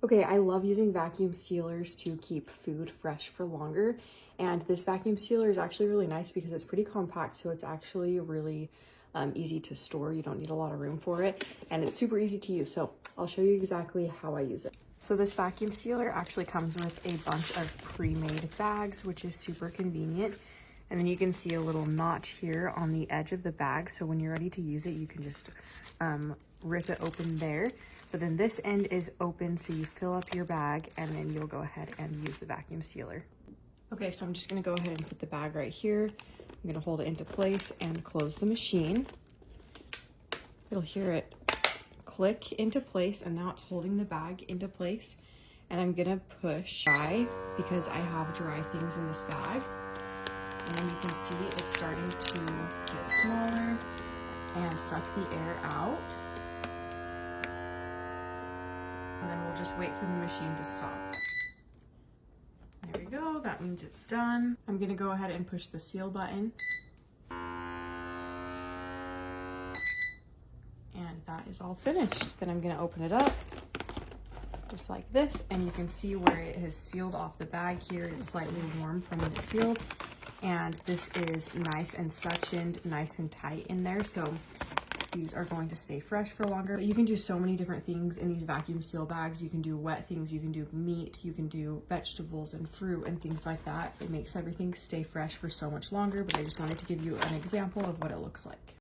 Okay, I love using vacuum sealers to keep food fresh for longer. And this vacuum sealer is actually really nice because it's pretty compact, so it's actually really easy to store. You don't need a lot of room for it, and it's super easy to use. So I'll show you exactly how I use it. So this vacuum sealer actually comes with a bunch of pre-made bags, which is super convenient. And then you can see a little notch here on the edge of the bag. So when you're ready to use it, you can just rip it open there. But then this end is open, so you fill up your bag and then you'll go ahead and use the vacuum sealer. Okay, so I'm just gonna go ahead and put the bag right here. I'm gonna hold it into place and close the machine. You'll hear it click into place, and now it's holding the bag into place. And I'm gonna push dry because I have dry things in this bag. And then you can see it's starting to get smaller and suck the air out. And then we'll just wait for the machine to stop. There we go, that means it's done. I'm gonna go ahead and push the seal button. And that is all finished. Then I'm gonna open it up, just like this, and you can see where it has sealed off the bag here. It's slightly warm from when it's sealed. And this is nice and suctioned, nice and tight in there. So these are going to stay fresh for longer. But you can do so many different things in these vacuum seal bags. You can do wet things, you can do meat, you can do vegetables and fruit and things like that. It makes everything stay fresh for so much longer, but I just wanted to give you an example of what it looks like.